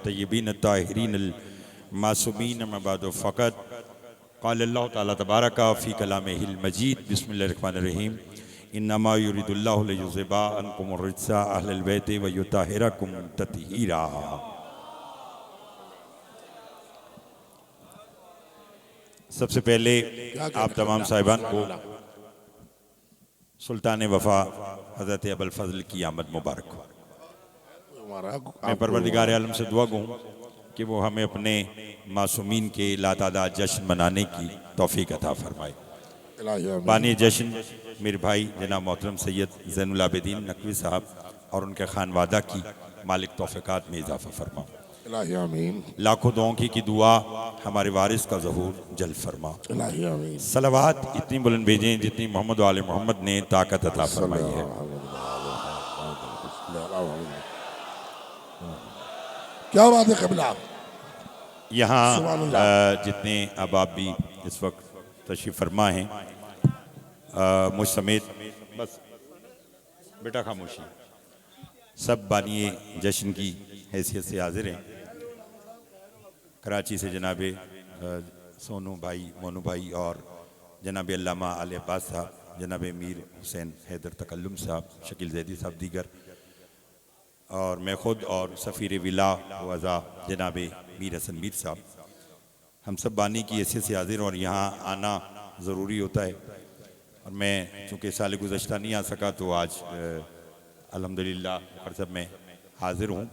तय्यबीन ताहिरीन मासूमीन मबाद फ़क़त क़ाल अल्लाह ताला तबारक फ़ी कलामिहिल मजीद बिस्मिल्लाहिर रहमानिर रहीम इन्नमा युरिदुल्लाहु लियुज़हिबा अन्कुमुर रिज्सा अहलल बैति व युताहिरकुम तत्हीरा। सबसे पहले आप तमाम साहिबान को सुल्तान वफ़ा हज़रत अबुल फ़ज़ल की आमद मुबारक हो। मैं परवरदिगार आलम से दुआ गो कि वो हमें अपने मासूमीन के लातादाद जश्न मनाने की तौफीक अता फरमाए। बानी जश्न मेरे भाई जनाब मोहतरम सैयद ज़ैनुल आबिदीन नकवी साहब और उनके खानवादा की मालिक तौफ़ीक़ात में इजाफ़ा फरमा। लाखों दुआओं की दुआ हमारे वारिस का ज़हूर जल फरमा। सलावात इतनी बुलंद भेजें जितनी मोहम्मद वाले मोहम्मद ने ताकत अता फरमाई है। क्या बात है कबीला। यहाँ जितने अहबाब भी इस वक्त तशरीफ़ फरमा हैं, मुझ समेत, बस बेटा खामोशी, सब बानिए जश्न की हैसियत से हाजिर हैं। कराची से जनाब सोनू भाई, मोनू भाई और जनाब अल्लामा आले अब्बास साहब, जनाब मीर हुसैन हैदर तकल्लुम साहब, शकील जैदी साहब दीगर, और मैं ख़ुद और सफ़ीर विला वज़ा जनाब मीर हसन मीर साहब, हम सब बानी की हैसियत से हाजिर और यहाँ आना ज़रूरी होता है। और मैं चूँकि साल गुज़श्ता नहीं आ सका तो आज अल्हम्दुलिल्लाह हर सब में हाजिर हूँ।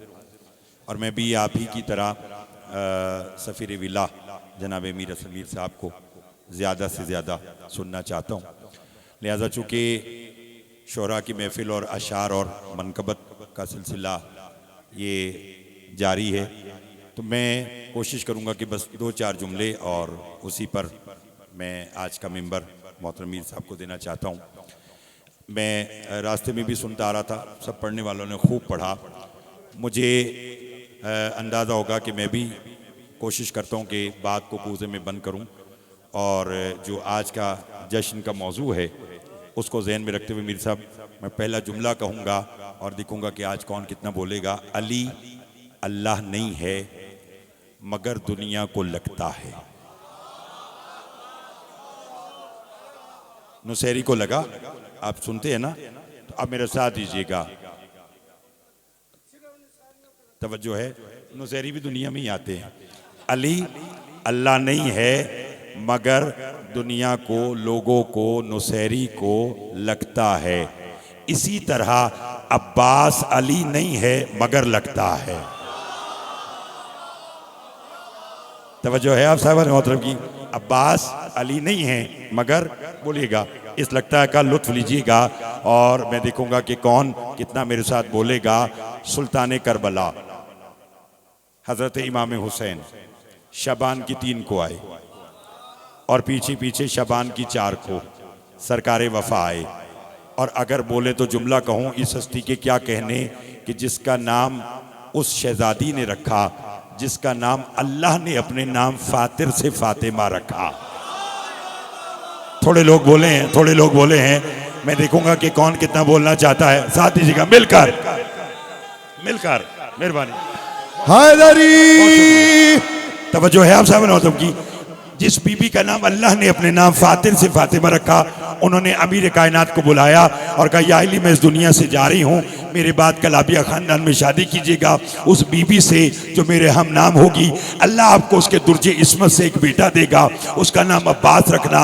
और मैं भी आप ही की तरह सफ़ीर विला जनाब मीर हसन मीर साहब को ज़्यादा से ज़्यादा सुनना चाहता हूँ। लिहाजा चूँकि शोरा की महफ़िल और अशार और मनकबत का सिलसिला ये जारी है, तो मैं कोशिश करूँगा कि बस 2-4 जुमले और उसी पर मैं आज का मिंबर मोहतरम मीर साहब को देना चाहता हूँ। मैं रास्ते में भी सुनता आ रहा था, सब पढ़ने वालों ने खूब पढ़ा। मुझे अंदाज़ा होगा कि मैं भी कोशिश करता हूँ कि बात को कूज़े में बंद करूँ और जो आज का जश्न का मौजू है उसको ज़हन में रखते हुए मीर साहब मैं पहला जुमला कहूँगा और देखूँगा कि आज कौन कितना बोलेगा। अली अल्लाह नहीं है मगर दुनिया को लगता है। नुसैरी को लगा, आप सुनते हैं ना, तो आप मेरे साथ दीजिएगा, तवज्जो है। नुसैरी भी दुनिया में ही आते हैं। अली अल्लाह नहीं है मगर दुनिया को, लोगों को, नुसैरी को लगता है। इसी तरह अब्बास अली नहीं है मगर लगता है। तवज्जो है आप साहब मोहतरम की। अब्बास अली नहीं है मगर, बोलिएगा, इस लगता है का लुत्फ लीजिएगा और मैं देखूंगा कि कौन कितना मेरे साथ बोलेगा। सुल्तान करबला हजरत इमाम हुसैन शबान की 3 को आए और पीछे पीछे शबान की 4 को सरकारे वफा आए। और अगर बोले तो जुमला कहूँ इस हस्ती के क्या कहने कि जिसका नाम उस शहजादी ने रखा जिसका नाम अल्लाह ने अपने नाम फातिर से फातिमा रखा। थोड़े लोग बोले हैं, थोड़े लोग बोले हैं, मैं देखूंगा कि कौन कितना बोलना चाहता है। साथ दीजिएगा, मिलकर मिलकर, मेहरबानी। हैदरी तवज्जो है आप साहब नौतम की। जिस बीबी का नाम अल्लाह ने अपने नाम फातिर से फातिमा रखा, उन्होंने अमीर कायनात को बुलाया और कहा या अली मैं इस दुनिया से जा रही हूँ, मेरे बाद कलाबिया खानदान में शादी कीजिएगा उस बीबी से जो मेरे हम नाम होगी। अल्लाह आपको उसके दुर्जे इस्मत से एक बेटा देगा, उसका नाम अब्बास रखना।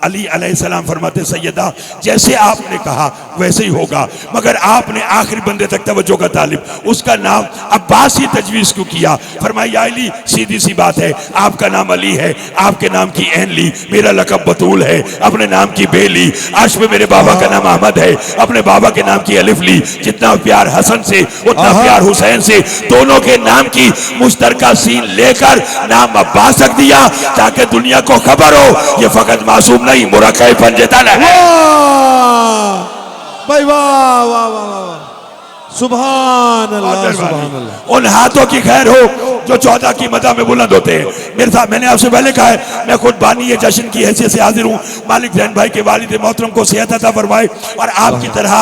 अली अलैहिस्सलाम फरमाते सैयदा जैसे आपने कहा वैसे ही होगा, मगर आपने आखिरी बंदे तक तवज्जो का तालिब, उसका नाम अब्बास ही तजवीज़ क्यों किया? फरमाया अली सीधी सी बात है, आपका नाम अली है, आपके नाम की ऐन ली, मेरा लक़ब बतूल है, अपने नाम की बे ली, अर्श में मेरे बाबा का नाम अहमद है, अपने बाबा के नाम की अलिफ ली। जितना प्यार हसन से उतना प्यार हुसैन से, दोनों के नाम की मुश्तरका सीन लेकर नाम अब्बास रख दिया ताकि दुनिया को खबर हो ये फकत मासूम नहीं मुरक्कब पंजतन है। भाई वाह वाह वाह वाह, सुभान अल्लाह सुभान अल्लाह। उन हाथों की खैर हो जो 14 की मदा में बुलंद होते हैं। मेरे साथ मैंने आपसे पहले कहा है, मैं खुद बानी ये जश्न की हैसियत से हाजिर हूँ। मालिक जैन भाई के वालिद मोहतरम को सेहत अता फरमाए, और आपकी तरह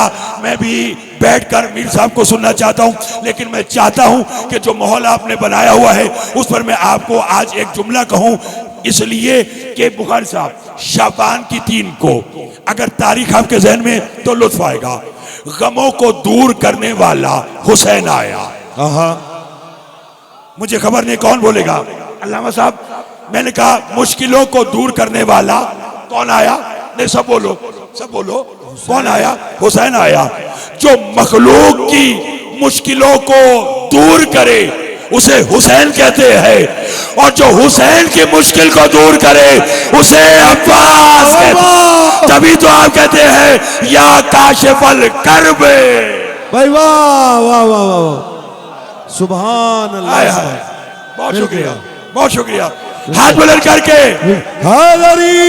मैं भी बैठकर मीर साहब को सुनना चाहता हूं। लेकिन मैं चाहता हूं कि जो माहौल आपने बनाया हुआ है उस पर मैं आपको आज एक जुमला कहूं, इसलिए कि बुखारी साहब शाबान की 3 को अगर तारीख आपके जहन में तो लुत्फ आएगा। गमों को दूर करने वाला हुसैन आया। मुझे खबर नहीं कौन बोलेगा, अल्लामा साहब। मैंने कहा मुश्किलों को दूर करने वाला कौन आया? नहीं, सब बोलो, सब बोलो। कौन आया? हुसैन आया। जो मखलूक की मुश्किलों को दूर करे उसे हुसैन कहते हैं, और जो हुसैन की मुश्किल को दूर करे उसे अब्बास कहते हैं। तभी तो आप कहते हैं या काशिफल कर्बे। भाई वाह वाह वाह वाह, सुभान अल्लाह। बहुत शुक्रिया, बहुत शुक्रिया। हाथ बुलंद करके हैदरी।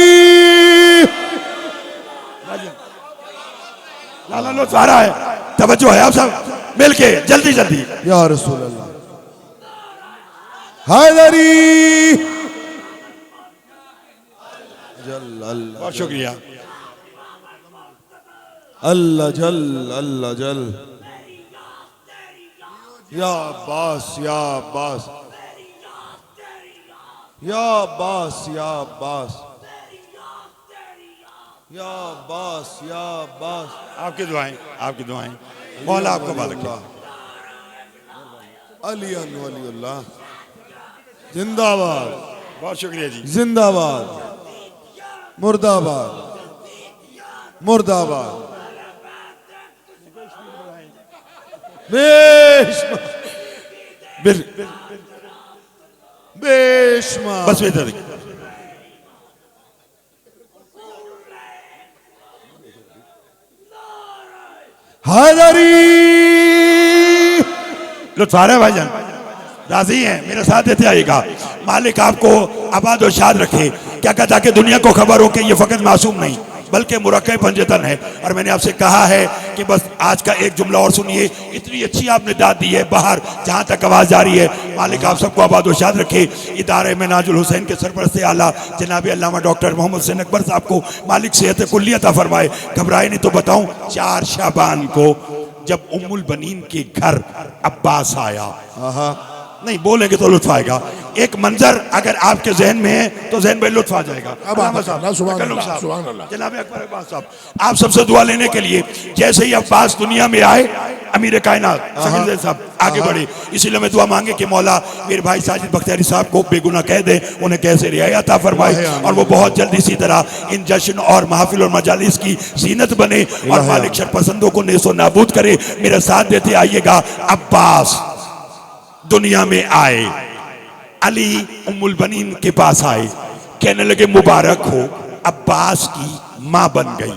लाला लुत्फ आ रहा है, तवज्जो है आप सब मिलके जल्दी जल्दी। या रसूल अल्लाह। हैदरी। जल अल्लाह, बहुत शुक्रिया। अल्लाह जल, अल्लाह जल। या अब्बास, या अब्बास, या अब्बास, या अब्बास, या अब्बास, या अब्बास। आपकी दुआएं, आपकी दुआएं। मौला आपको बालक दे। अली वलीउल्लाह जिंदाबाद। बहुत शुक्रिया जी। जिंदाबाद, मुर्दाबाद, मुर्दाबाद। बेशमा, बेशमा। बस बेहतर। हैदरी। लुत्फ आ रहा है भाईजान, राजी हैं, मेरे साथ देते आइएगा। मालिक आपको आबाद और शाद रखे। क्या कहता कि दुनिया को खबर हो कि ये फकत मासूम नहीं बल्कि मुरक्कब पंजतन है। और मैंने आपसे कहा है कि बस आज का एक जुमला और सुनिए। इतनी अच्छी आपने दाद दी है बाहर जहाँ तक आवाज़ जा रही है। मालिक आप सबको आबाद और शाद रखे। इदारे में नाजुल हुसैन के सरपरस्त आला जनाब अल्लामा डॉक्टर मोहम्मद हुसैन अकबर साहब को मालिक सेहत कुल्ली अता फरमाए। घबराए नहीं तो बताऊँ, 4 शाबान को जब उम्मुल बनीन के घर अब्बास आया, नहीं बोलेंगे तो लुत्फ आएगा। एक मंजर अगर आपके जहन में है तो जहन में लुत्फ आ जाएगा। जनाब अकबर अब्बास साहब, आप सबसे दुआ लेने के लिए, जैसे ही अब्बास दुनिया में आए अमीर कायनात साहब आगे बढ़े, इसीलिए मैं दुआ मांगे कि मौला मेरे भाई साजिद बख्तियारी साहब को बेगुनाह कह दे, उन्हें कैसे रियाई अता फरमाए, और वो बहुत जल्दी इसी तरह इन जश्न और महफिल और मजालिस की जीनत बने और मालिक शरपसंदों को नेसो नाबूद करे। मेरा साथ देते आइएगा। अब्बास दुनिया में आए, अली उम्मुल बनीन के पास आए, कहने लगे मुबारक हो, अब्बास की माँ बन गई।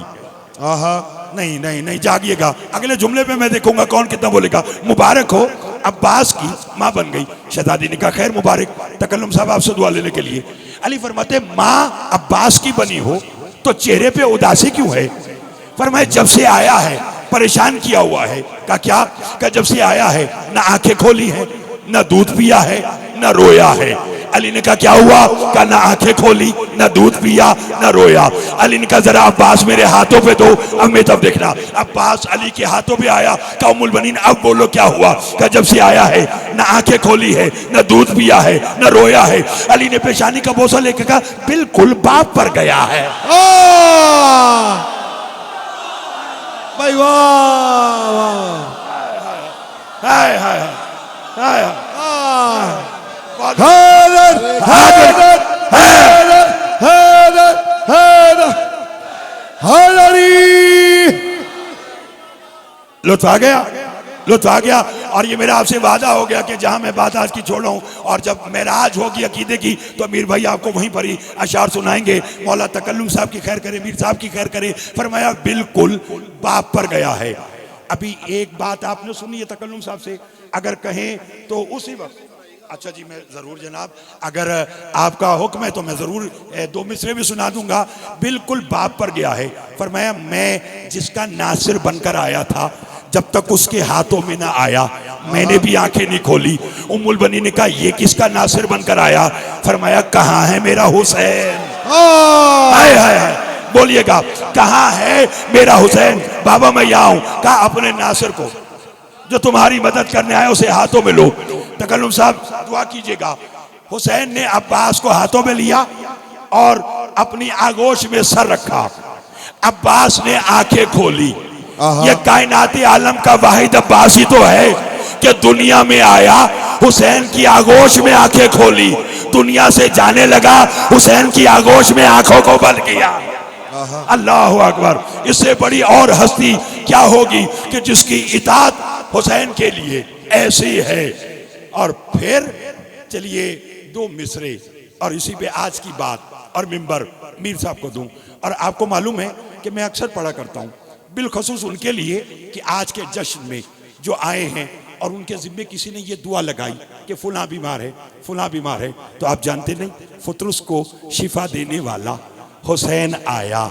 नहीं नहीं नहीं, जागिएगा, अगले जुमले पे मैं देखूंगा कौन कितना बोलेगा। मुबारक हो, अब्बास की माँ बन गई। शहजादी ने कहा खैर मुबारक। तकल्लुम साहब आपसे दुआ लेने के लिए। अली फरमाते माँ अब्बास की बनी हो तो चेहरे पे उदासी क्यों है? फरमाए जब से आया है परेशान किया हुआ है। कहा क्या? कहा जब से आया है ना आंखें खोली है, ना दूध पिया है, ना रोया है। अली ने कहा क्या हुआ? कहा ना आंखें खोली, ना दूध पिया, ना रोया। अली ने कहा जरा अब्बास मेरे हाथों पे दो, अब मैं तब देखना। अब्बास अली के हाथों पे आया। कहा उम्मुल बनीन अब बोलो क्या हुआ? कहा जब से आया है ना आंखें खोली है, ना दूध पिया है, ना रोया है। अली ने पेशानी का बोसा लेकर कहा बिल्कुल बाप पर गया है। भाई वाह वाह। हाय हाय हाय हैदर, हैदर, हैदर, हैदर, हैदर, हैदरी। लुत्फ आ गया, लुत्फ आ गया। और ये मेरा आपसे वादा हो गया कि जहां मैं बात आज की छोड़ रहा हूं और जब मेराज होगी अकीदे की तो अमीर भाई आपको वहीं पर ही अशार सुनाएंगे। मौला तकल्लुम साहब की खैर करे, मीर साहब की खैर करे। फरमाया बिल्कुल बाप पर गया है। अभी एक बात आपने सुनी है तकल्लुम साहब से, अगर कहें तो उसी वक्त। अच्छा जी, मैं जरूर जनाब, अगर आपका हुक्म है तो मैं जरूर 2 मिसरे भी सुना दूंगा। बिल्कुल बाप पर गया है। फरमाया मैं जिसका नासिर बनकर आया था, जब तक उसके हाथों में ना आया मैंने भी आंखें नहीं खोली। उम्मुल बनी ने कहा ये किसका नासिर बनकर आया? फरमाया कहाँ है मेरा हुसैन? हाय हाय हाय, बोलिएगा कहाँ है मेरा हुसैन? बाबा मैं यहाँ हूं। कहा अपने नासिर को जो तुम्हारी मदद करने आया उसे हाथों में लो। तकल्लुम साहब दुआ कीजिएगा। हुसैन ने अब्बास को हाथों में लिया और अपनी आगोश में सर रखा। अब्बास ने आंखें खोली। ये कायनाती आलम का वाहिद अब्बास ही तो है कि दुनिया में आया, हुसैन की आगोश में आंखें खोली, दुनिया से जाने लगा, हुसैन की आगोश में आंखों को बंद किया। अल्लाह अकबर। इससे बड़ी और हस्ती क्या होगी कि जिसकी इताअत हुसैन के लिए ऐसी है। और फिर चलिए दो मिसरे और इसी पे आज की बात और मिंबर मीर साहब को दूं। और आपको मालूम है कि मैं अक्सर पढ़ा करता हूं, बिलखसूस उनके लिए कि आज के जश्न में जो आए हैं और उनके जिम्मे किसी ने ये दुआ लगाई कि फुला बीमार है, फुला बीमार है, तो आप जानते नहीं फतरुस को शिफा देने वाला हुसैन आया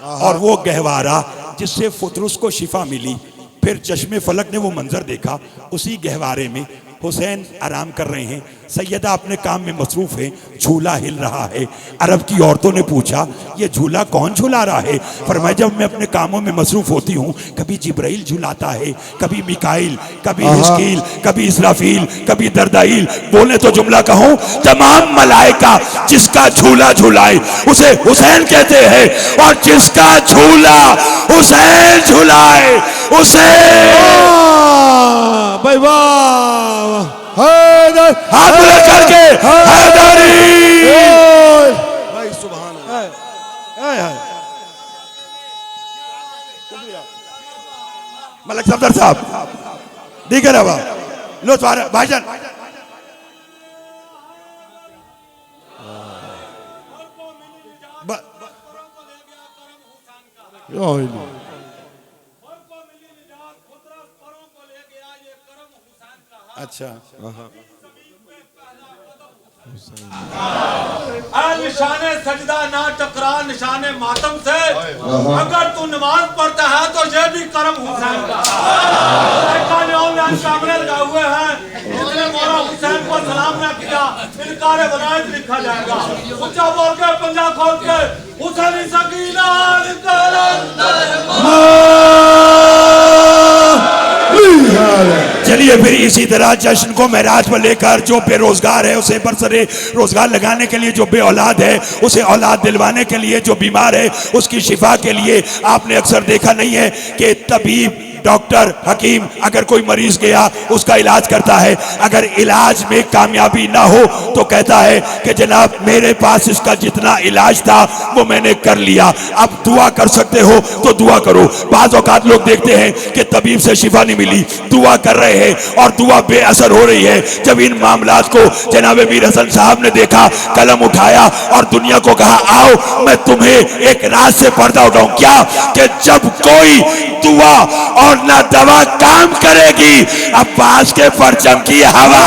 और वो गहवारा जिससे फतरुस को शिफा मिली। फिर चश्मे फलक ने वो मंजर देखा, उसी गहवारे में हुसैन आराम कर रहे हैं, सैयदा अपने काम में मसरूफ है, झूला हिल रहा है। अरब की औरतों ने पूछा ये झूला कौन झूला रहा है? फरमाया जब मैं अपने कामों में मसरूफ होती हूँ, कभी जिब्राइल झुलाता है, कभी मिकाइल, कभी हिस्कील, कभी इसराफील, कभी दरदाइल। बोले तो जुमला कहूँ, तमाम मलाइका जिसका झूला झुलाए उसे हुसैन कहते हैं, और जिसका झूला हुसैन झुलाए उसे भाई वाह, हाथ बुलंद करके हैदरी। भाई सुभान अल्लाह। मलक सफदर साहब दीगर हवा लो तुम्हारे भाईजान। अच्छा निशाने सजदा ना टकरा निशाने मातम से, अगर तू नमाज पढ़ता है तो ये भी करम हुसैन का। सामने लगाए हुए हैं, जिसने मौला हुसैन पर सलाम न किया इनकार वलायत लिखा जाएगा। ऊंचा बोल के पंजा खोल के हुसैन सकीना चलिए फिर इसी तरह जश्न को महराज पर लेकर जो बेरोजगार है उसे बरसरे रोजगार लगाने के लिए, जो बे औलाद है उसे औलाद दिलवाने के लिए, जो बीमार है उसकी शिफा के लिए। आपने अक्सर देखा नहीं है कि तबीब डॉक्टर हकीम अगर कोई मरीज गया उसका इलाज करता है, अगर इलाज में कामयाबी ना हो तो कहता है कि जनाब मेरे पास इसका जितना इलाज था वो मैंने कर लिया, अब दुआ कर सकते हो तो दुआ करो। बाज़ औक़ात लोग देखते हैं कि तबीब से शिफा नहीं मिली, दुआ कर रहे हैं और दुआ बेअसर हो रही है। जब इन मामलात को जनाब मीर हसन साहब ने देखा, कलम उठाया और दुनिया को कहा आओ मैं तुम्हें एक राज से पर्दा उठाऊं। क्या कि जब कोई दुआ और ना दवा काम करेगी, अब्बास के परचम की हवा